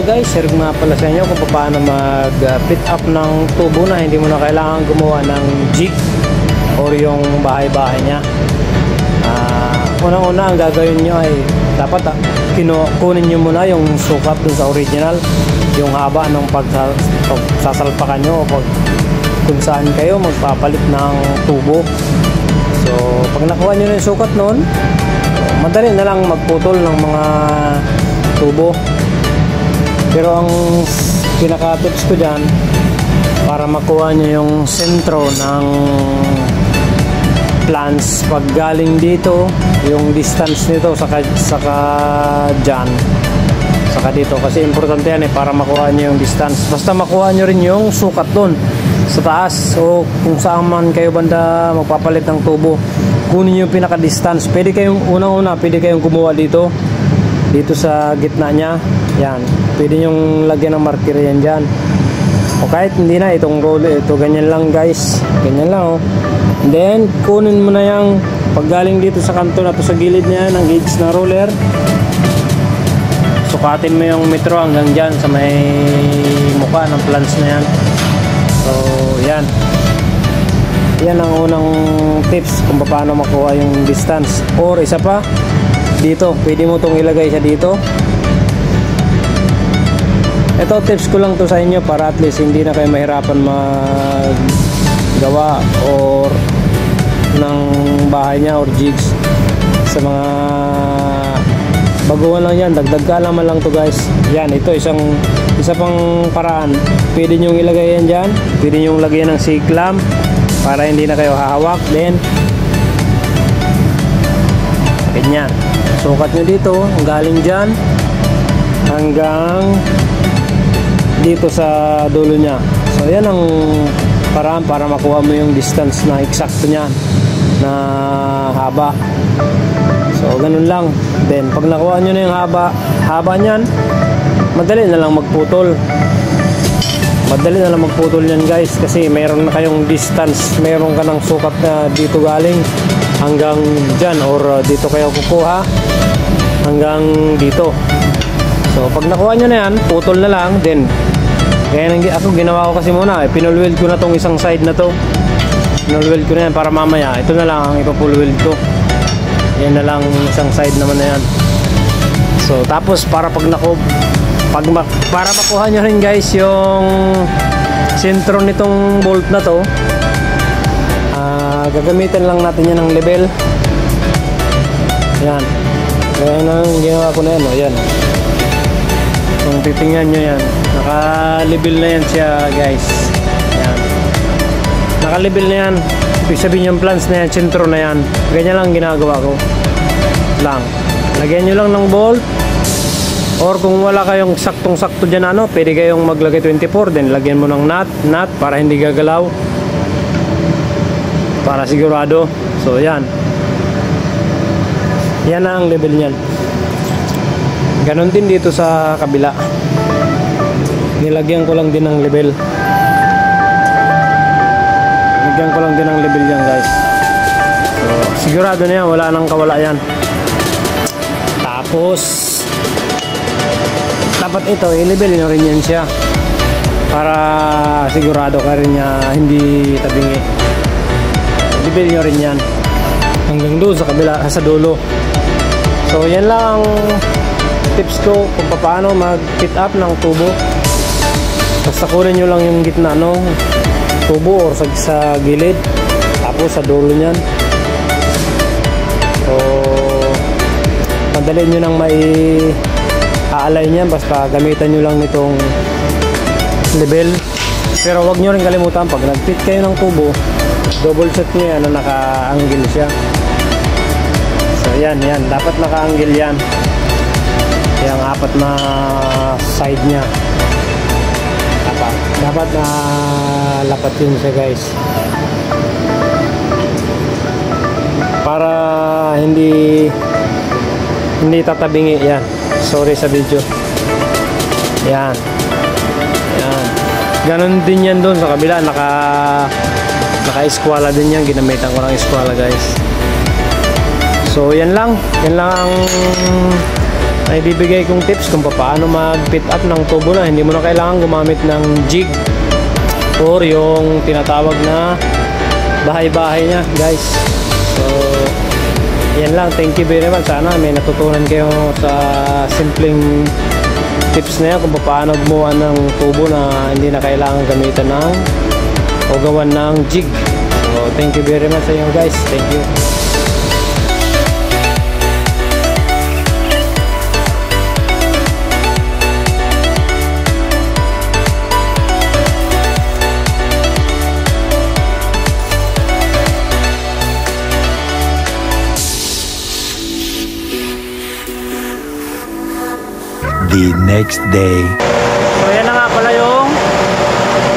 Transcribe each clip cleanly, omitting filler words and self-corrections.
guys, share nga pala sa inyo kung paano mag-fit up ng tubo na hindi mo na kailangan gumawa ng jig or yung bahay-bahay niya. Unang-una ang gagawin nyo ay dapat kunin nyo muna yung sukat dun sa original, yung haba ng pagsasalpakan nyo o kung saan kayo magpapalit ng tubo. So pag nakuha nyo na yung sukat nun, madali na lang magputol ng mga tubo. Pero ang pinaka-tips ko dyan, para makuha nyo yung sentro ng plants, pag galing dito yung distance nito saka dyan saka dito, kasi importante yan para makuha nyo yung distance. Basta makuha nyo rin yung sukat dun sa taas o kung saan man kayo banda magpapalit ng tubo, kunin nyo yung pinaka distance. Pwede kayong pwede kayong kumuha dito sa gitna nya, yan, pwede nyong lagyan ng marker yan dyan, o kahit hindi na itong roll, ito ganyan lang guys, ganyan lang oh. And then kunin mo na yung paggaling dito sa kanto na to, sa gilid niya ng gauge na roller, sukatin mo yung metro hanggang dyan sa may mukha ng plants na yan. So yan ang unang tips kung paano makuha yung distance. Or isa pa, dito pwede mo itong ilagay siya dito. Ito tips ko lang to sa inyo para at least hindi na kayo mahirapan maggawa or ng bahay niya or jigs. Sa mga baguhan lang yan, dagdag kaalaman lang to guys. Yan, ito isa pang paraan, pwede nyong ilagay yan dyan, pwede nyong lagyan ng C-clamp para hindi na kayo hahawak. Then ganyan, sukat nyo dito galing dyan hanggang dito sa dulo nya. So yan ang paraan para makuha mo yung distance na eksakto nya na haba. So ganun lang. Then pag nakuha nyo na yung haba nyan, madali na lang magputol. Madali na lang magputol yan guys, kasi mayroon na kayong distance, mayroon ka ng sukat na dito galing hanggang dyan, or dito kayo kukuha hanggang dito. So pag nakuha nyo na yan, putol na lang. Then kaya ako ginawa ko kasi muna, pinulweld ko na tong isang side na to, pinulweld ko na yan para mamaya ito na lang ang ipapulweld ko. Yan na lang isang side naman na yan. So tapos para para makuha nyo rin guys yung sentro nitong bolt na to, gagamitin lang natin yan ng level. Yan, yan ang ginawa ko na yan, yan. Kung titingnan nyo yan, naka-level na yan siya guys. Yan, naka-level na yan. Ibig sabihin yung plants na yan, sentro na yan. Ganyan lang ginagawa ko lang. Lagyan nyo lang ng bolt, or kung wala kayong saktong-sakto dyan pwede kayong maglagay 24, then lagyan mo ng nut para hindi gagalaw, para sigurado. So yan na ang level nyan. Ganon din dito sa kabila, nilagyan ko lang din ng level. Nilagyan ko lang din ng level yan guys. So sigurado na yan, wala nang kawala yan. Tapos dapat ito i-level nyo rin yan siya para sigurado ka rin niya hindi tabingi. I-level nyo rin yan hanggang doon sa kabila, sa dulo. So yan lang tips ko kung paano mag-fit up ng tubo. Basta kunin nyo lang yung gitna tubo or sa gilid, tapos sa dulo nyan. So madali nyo nang aalay niyan, basta gamitan nyo lang nitong level. Pero wag nyo rin kalimutan, pag nag-fit kayo ng tubo, double set nyo yan na naka-angle siya. So yan, dapat naka-angle yan, yung apat na side nya, dapat na lapat yun siya guys, para hindi tatabingi yan. Sorry sa video. Yan. Ganon din yan doon sa kabila, naka-eskwala din yan, ginamitan ko ng eskwala guys. So yan lang ang ay bibigay kong tips kung paano mag-fit up ng tubo na hindi mo na kailangan gumamit ng jig or yung tinatawag na bahay-bahay niya, guys. So yan lang, thank you very much. Sana may natutunan kayo sa simpleng tips na yan kung paano gumawa ng tubo na hindi na kailangan gamitan ng o gawan ng jig. So thank you very much sa inyo, guys. Thank you. The next day. So yan na nga pala yung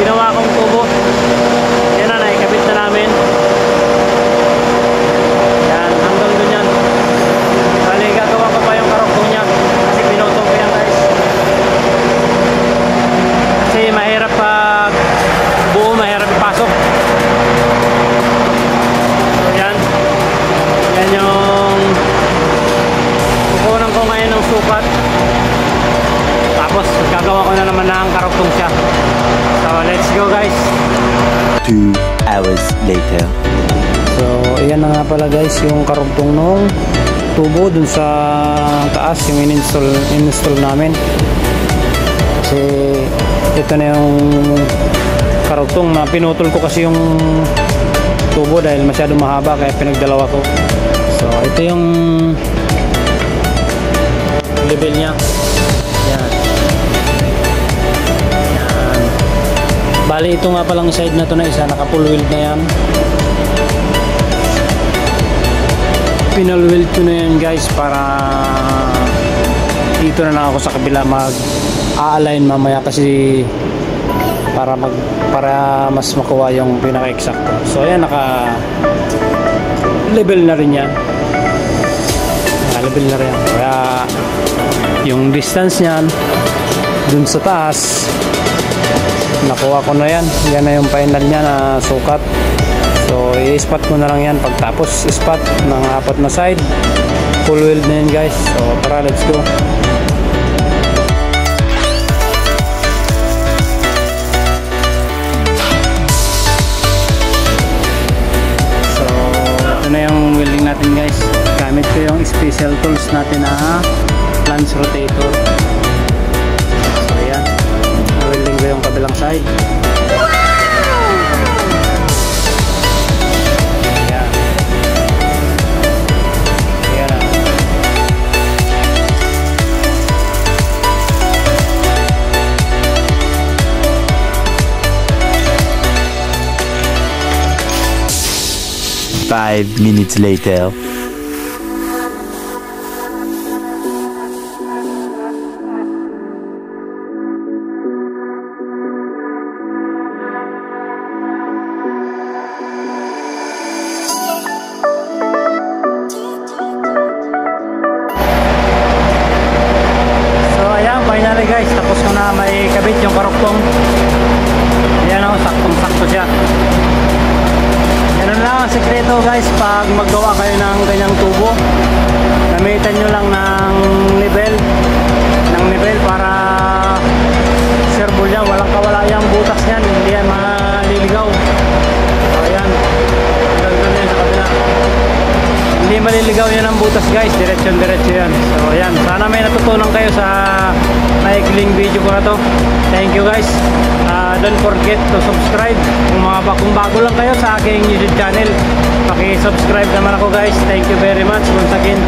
ginawa kong tubo. Yan na, naikabit na namin. Yan, hanggang dun yan. Bali, gagawa ko pa yung karoktong niya kasi pinutong ko yan, guys. Kasi mahirap pag buo, mahirap ipasok. So yan. Yan yung kukunan ko ngayon ng sukat. Tapos gagawa ko na naman ng karoktong siya. So let's go, guys. 2 hours later. So ayan na nga pala, guys, yung karoktong nung tubo dun sa taas, yung in-install namin. Kasi ito na yung karoktong na pinutol ko kasi yung tubo dahil masyado mahaba kaya pinagdalawa ko. So ito yung level niya. Yan. Bali, ito nga palang side na to na isa, naka full weld na yan. Pinal weld ko na yan, guys, para dito na lang ako sa kabila mag-a-align mamaya kasi para mas makuha yung pinaka-eksakto. So ayan, naka level na rin yan. Naka-level na rin yan. Kaya yung distance niyan dun sa taas nakuha ko na yan. Yan na yung final niya na sukat. So i-spot ko na lang yan pagtapos spot ng apat na side. Full weld na yan, guys. So tara, let's go. So ito na yung welding natin, guys. Gamit ko yung special tools natin na flange rotator. So ayan, welding ko yung kabilang side. Ayan. Ayan na. Five minutes later. Finally, guys, tapos ko na may kabit yung karoktong. Ayan o, saktong-sakto siya. Ganun lang ang sekreto, guys, pag maggawa kayo ng ganyang tubo. Gamitan nyo lang ng level para servo niya, walang kawala yung butas niyan, hindi yan maliligaw. So ayan, gagawin yan sa kabila. Hindi maliligaw yan ang butas, guys, diretso yan. So ayan, sana may natutunan kayo sa maikling video ko na to. Thank you, guys. Don't forget to subscribe kung bago lang kayo sa aking YouTube channel. Paki-subscribe naman ako, guys. Thank you very much once again.